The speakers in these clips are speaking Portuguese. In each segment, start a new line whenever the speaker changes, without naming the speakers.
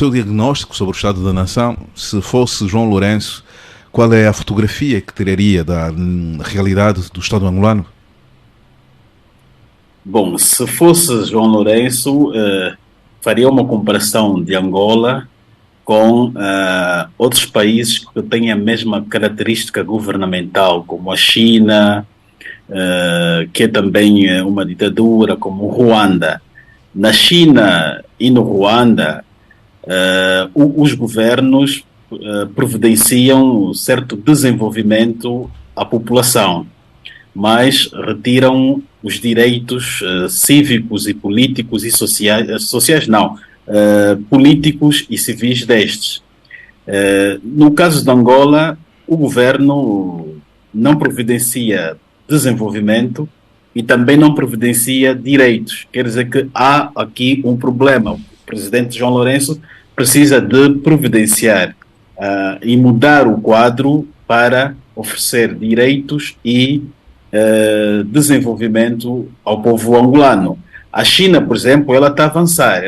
seu diagnóstico sobre o estado da nação, se fosse João Lourenço, qual é a fotografia que teria da realidade do Estado angolano?
Bom, se fosse João Lourenço, faria uma comparação de Angola com outros países que têm a mesma característica governamental, como a China, que é também uma ditadura, como Ruanda. Na China e no Ruanda, os governos providenciam certo desenvolvimento à população, mas retiram os direitos cívicos e políticos e sociais não, políticos e civis destes. No caso de Angola, o governo não providencia desenvolvimento e também não providencia direitos. Quer dizer que há aqui um problema. O presidente João Lourenço precisa de providenciar e mudar o quadro para oferecer direitos e desenvolvimento ao povo angolano. A China, por exemplo, ela está a avançar,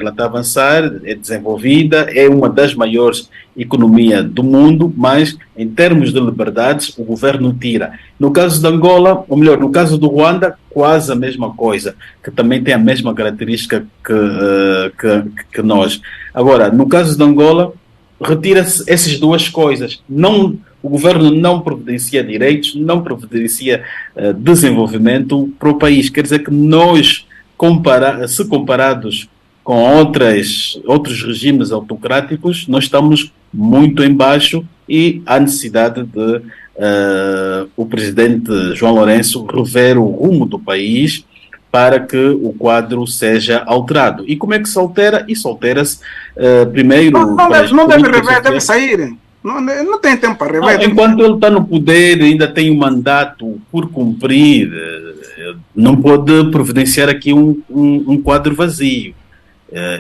é desenvolvida, é uma das maiores economias do mundo, mas em termos de liberdades o governo tira. No caso de Angola, ou melhor, no caso do Ruanda, quase a mesma coisa, que também tem a mesma característica que nós. Agora, no caso de Angola, retira-se essas duas coisas. O governo não providencia direitos, não providencia desenvolvimento para o país. Quer dizer que nós, se comparados com outros regimes autocráticos, nós estamos muito em baixo e há necessidade de o presidente João Lourenço rever o rumo do país para que o quadro seja alterado. E como é que se altera? Isso altera-se primeiro...
Não deve rever, deve sair. Não tem tempo para rever.
Enquanto ele está no poder, ainda tem um mandato por cumprir, não pode providenciar aqui um quadro vazio.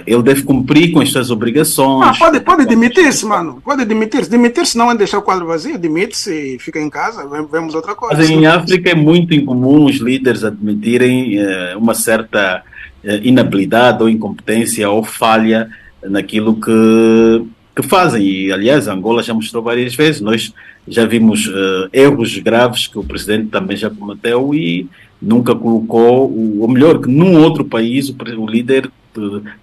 Ele deve cumprir com as suas obrigações.
Pode demitir-se, mano. Pode demitir-se. Demitir-se não é deixar o quadro vazio. Demite-se e fica em casa. Vemos outra coisa.
Mas em África é muito incomum os líderes admitirem uma certa inabilidade ou incompetência ou falha naquilo que fazem. E, aliás, Angola já mostrou várias vezes. Nós já vimos erros graves que o presidente também já cometeu e nunca colocou, ou melhor, que num outro país o líder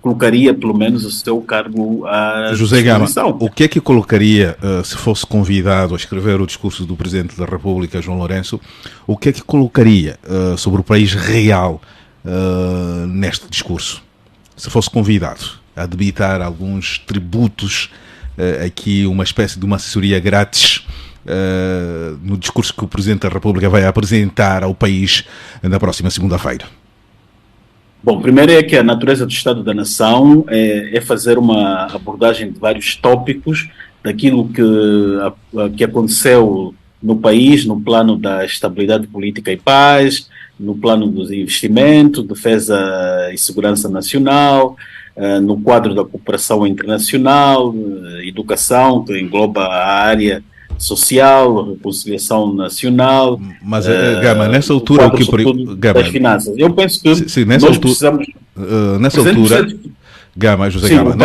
colocaria pelo menos o seu cargo à
José Gama, o que é que colocaria, se fosse convidado a escrever o discurso do Presidente da República, João Lourenço, o que é que colocaria sobre o país real neste discurso? Se fosse convidado a debitar alguns tributos, aqui uma espécie de uma assessoria grátis no discurso que o Presidente da República vai apresentar ao país na próxima segunda-feira.
Bom, primeiro é que a natureza do Estado da Nação é fazer uma abordagem de vários tópicos daquilo que aconteceu no país, no plano da estabilidade política e paz, no plano dos investimentos, defesa e segurança nacional, no quadro da cooperação internacional, educação, que engloba a área social, reconciliação nacional.
Mas, Gama, nessa altura, o que
das finanças. Eu penso que
nessa
nós
altura,
precisamos...
nessa altura, Gama, José Gama,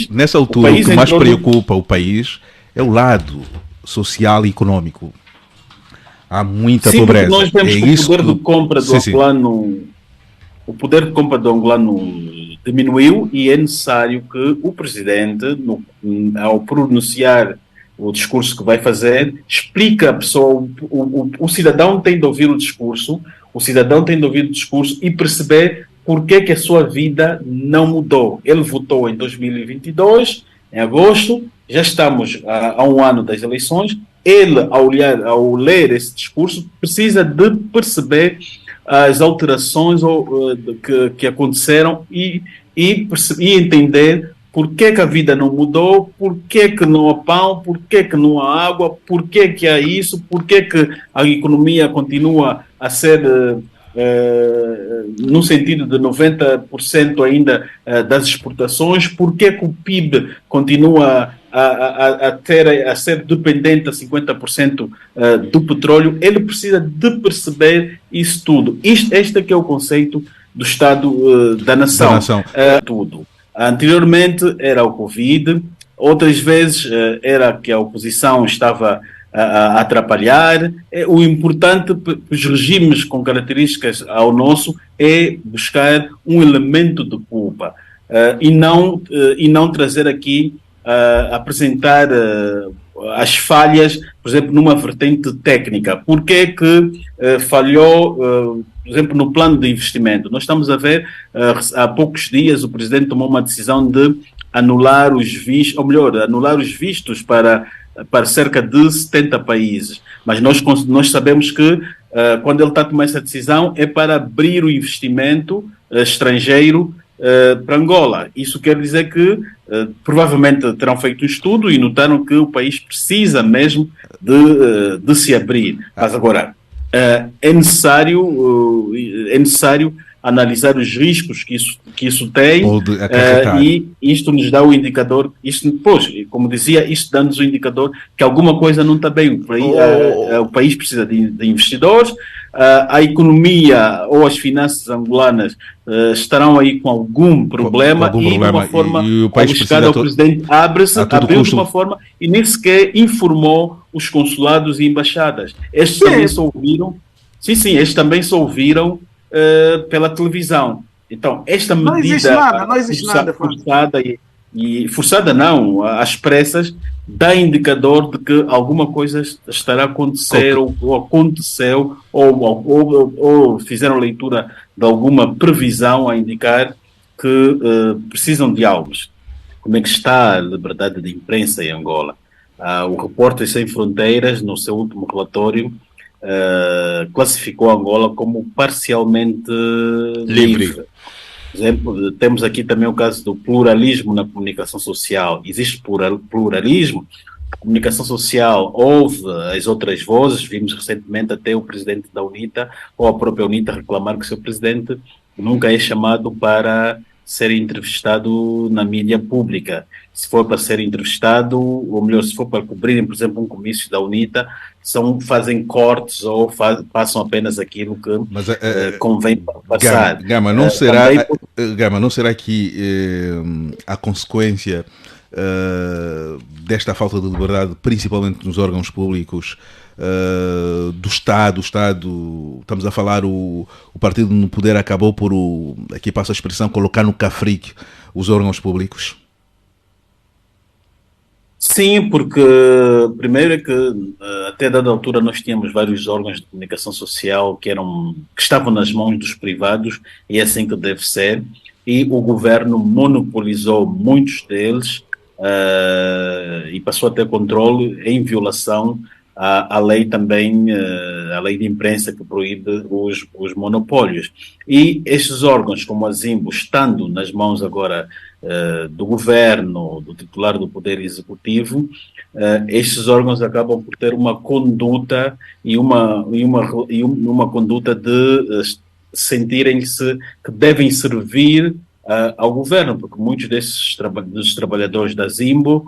nessa altura o que mais preocupa o país é o lado social e econômico. Há muita pobreza.
Nós vemos que o poder de compra do angolano, o poder de compra do angolano diminuiu e é necessário que o presidente, ao pronunciar o discurso que vai fazer, explica a pessoa, o cidadão tem de ouvir o discurso, e perceber porque que a sua vida não mudou. Ele votou em 2022, em agosto, já estamos há um ano das eleições. Ele, ao ler esse discurso, precisa de perceber as alterações que aconteceram e entender por que a vida não mudou, por que não há pão, por que não há água, por que há isso, por que a economia continua a ser, no sentido de 90% ainda das exportações, por que o PIB continua a ser dependente a 50% do petróleo. Ele precisa de perceber isso tudo. Este é que é o conceito do Estado da Nação. Tudo. Anteriormente era o Covid, outras vezes era que a oposição estava a atrapalhar. O importante para os regimes com características ao nosso é buscar um elemento de culpa e não trazer aqui, apresentar as falhas, por exemplo, numa vertente técnica. Por que que falhou, por exemplo, no plano de investimento? Nós estamos a ver, há poucos dias, o Presidente tomou uma decisão de anular os vistos, ou melhor, anular os vistos para cerca de 70 países. Mas nós sabemos que quando ele está a tomar essa decisão é para abrir o investimento estrangeiro para Angola. Isso quer dizer que provavelmente terão feito um estudo e notaram que o país precisa mesmo de se abrir. Mas agora, é necessário analisar os riscos que isso tem e isto nos dá o indicador, como dizia, isto dá-nos o indicador que alguma coisa não está bem. O país precisa de investidores, a economia ou as finanças angolanas estarão aí com algum problema, de uma forma,
e o país
precisa o Presidente abriu de uma forma e nem sequer informou os consulados e embaixadas. Estes também só ouviram, estes também só ouviram pela televisão. Então, esta medida
não existe nada
forçada não, às pressas, dá indicador de que alguma coisa estará a acontecer, ou aconteceu, ou fizeram leitura de alguma previsão a indicar que precisam de algo. Como é que está a liberdade de imprensa em Angola? O Repórteres Sem Fronteiras, no seu último relatório, classificou Angola como parcialmente livre. Por exemplo, temos aqui também o caso do pluralismo na comunicação social. Existe pluralismo. A comunicação social ouve as outras vozes. Vimos recentemente até o presidente da UNITA ou a própria UNITA reclamar que o seu presidente nunca é chamado para ser entrevistado na mídia pública. Se for para ser entrevistado, ou melhor, se for para cobrirem, por exemplo, um comício da UNITA, fazem cortes ou passam apenas aquilo que convém passar.
Gama, não será que a consequência desta falta de liberdade, principalmente nos órgãos públicos, do Estado, estamos a falar, o partido no poder acabou por, aqui passa a expressão, colocar no cafrique os órgãos públicos?
Sim, porque primeiro é que até dada altura nós tínhamos vários órgãos de comunicação social que estavam nas mãos dos privados, e é assim que deve ser, e o governo monopolizou muitos deles e passou a ter controle em violação à lei também, a lei de imprensa que proíbe os monopólios. E estes órgãos, como a Zimbo, estando nas mãos agora do governo, do titular do Poder Executivo, estes órgãos acabam por ter uma conduta e uma conduta de sentirem-se que devem servir ao governo, porque muitos dos trabalhadores da Zimbo,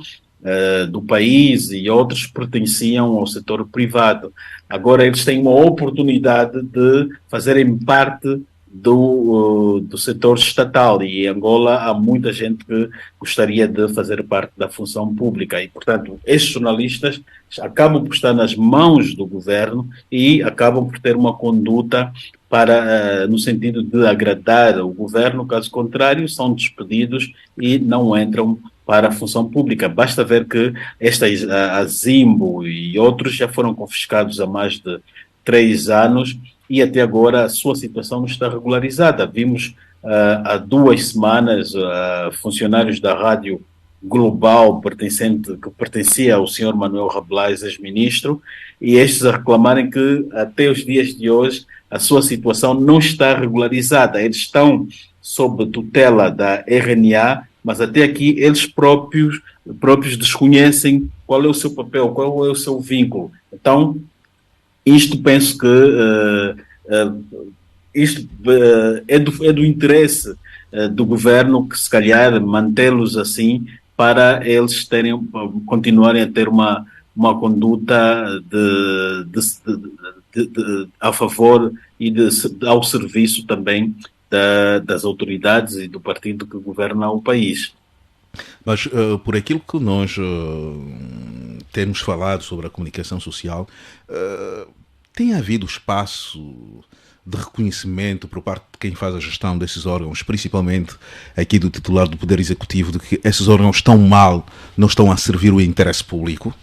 do país e outros pertenciam ao setor privado. Agora eles têm uma oportunidade de fazerem parte do setor estatal, e em Angola há muita gente que gostaria de fazer parte da função pública e, portanto, estes jornalistas acabam por estar nas mãos do governo e acabam por ter uma conduta no sentido de agradar o governo. Caso contrário, são despedidos e não entram para a função pública. Basta ver que a Zimbo e outros já foram confiscados há mais de 3 anos e até agora a sua situação não está regularizada. Vimos há 2 semanas funcionários da Rádio Global que pertencia ao senhor Manuel Rabelais, ex-ministro, e estes a reclamarem que até os dias de hoje a sua situação não está regularizada. Eles estão sob tutela da RNA, mas até aqui eles próprios desconhecem qual é o seu papel, qual é o seu vínculo. Então, isto penso que é do interesse do governo, que se calhar mantê-los assim para eles continuarem a ter uma conduta a favor e ao serviço também das autoridades e do partido que governa o país.
Mas por aquilo que nós temos falado sobre a comunicação social, tem havido espaço de reconhecimento por parte de quem faz a gestão desses órgãos, principalmente aqui do titular do Poder Executivo, de que esses órgãos estão mal, não estão a servir o interesse público?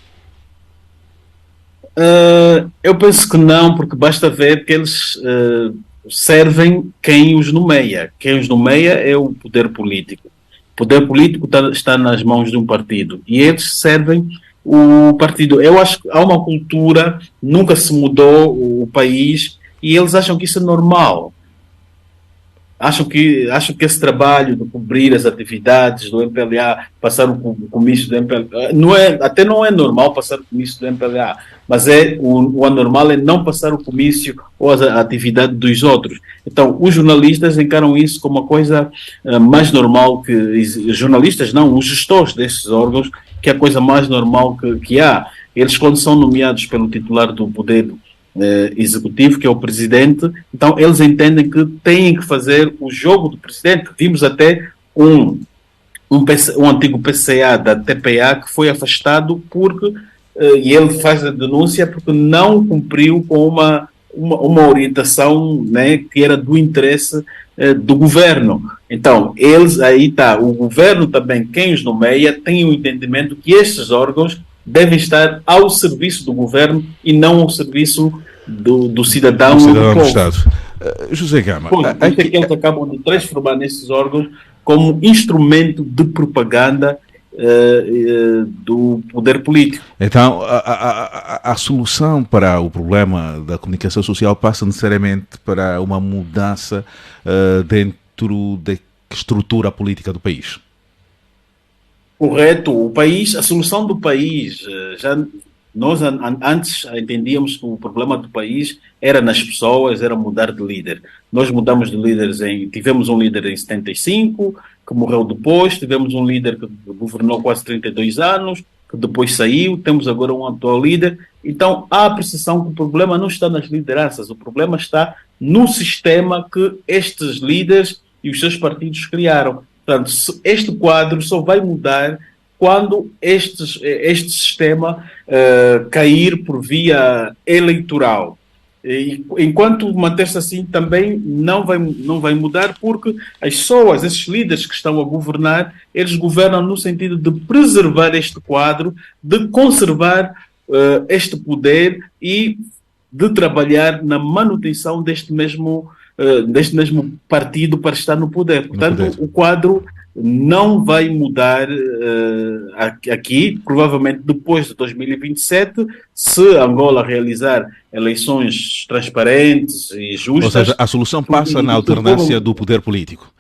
Eu penso que não, porque basta ver que eles servem quem os nomeia. Quem os nomeia é o poder político. O poder político está nas mãos de um partido e eles servem o partido. Eu acho que há uma cultura, nunca se mudou o país e eles acham que isso é normal. Acho que esse trabalho de cobrir as atividades do MPLA, passar o comício do MPLA, até não é normal passar o comício do MPLA, mas o anormal é não passar o comício ou a atividade dos outros. Então, os jornalistas encaram isso como uma coisa mais normal que... Jornalistas não, os gestores desses órgãos, que é a coisa mais normal que há. Eles, quando são nomeados pelo titular do poder executivo, que é o presidente, então eles entendem que têm que fazer o jogo do presidente. Vimos até um antigo PCA da TPA que foi afastado porque e ele faz a denúncia porque não cumpriu com uma orientação, né, que era do interesse do governo. Então, aí está, o governo também, quem os nomeia, tem o entendimento que estes órgãos devem estar ao serviço do governo e não ao serviço do cidadão,
do Estado. José Gama.
É que eles acabam de transformar nesses órgãos como instrumento de propaganda do poder político.
Então, a solução para o problema da comunicação social passa necessariamente para uma mudança dentro da estrutura política do país.
Correto. O país, a solução do país, nós antes entendíamos que o problema do país era nas pessoas, era mudar de líder. Nós mudamos de líderes tivemos um líder em 75, que morreu depois, tivemos um líder que governou quase 32 anos, que depois saiu, temos agora um atual líder. Então, há a percepção que o problema não está nas lideranças, o problema está no sistema que estes líderes e os seus partidos criaram. Portanto, este quadro só vai mudar quando este sistema cair por via eleitoral. E, enquanto manter-se assim, também não vai mudar, porque as pessoas, esses líderes que estão a governar, eles governam no sentido de preservar este quadro, de conservar este poder e de trabalhar na manutenção deste mesmo partido para estar no poder. Portanto, o quadro não vai mudar aqui, provavelmente depois de 2027, se Angola realizar eleições transparentes e justas.
Ou seja, a solução passa na alternância do poder político.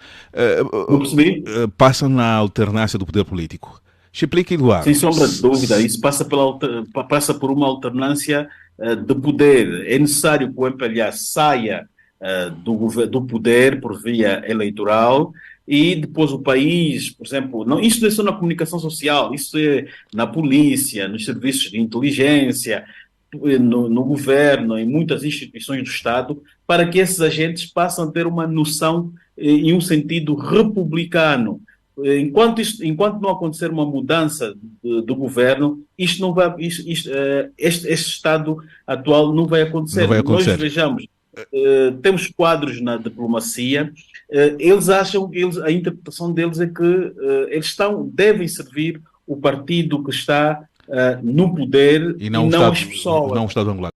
Não percebi?
Passa na alternância do poder político. Explique, Eduardo.
Sem sombra de dúvida, isso passa por uma alternância de poder. É necessário que o MPLA saia do poder por via eleitoral e depois o país, por exemplo, isso não é só na comunicação social, isso é na polícia, nos serviços de inteligência, no governo, em muitas instituições do Estado, para que esses agentes passem a ter uma noção em um sentido republicano. Enquanto não acontecer uma mudança do governo, este Estado atual não vai acontecer. Nós vejamos, temos quadros na diplomacia, eles acham, a interpretação deles é que eles devem servir o partido que está no poder e não as pessoas.
Não o Estado angolano.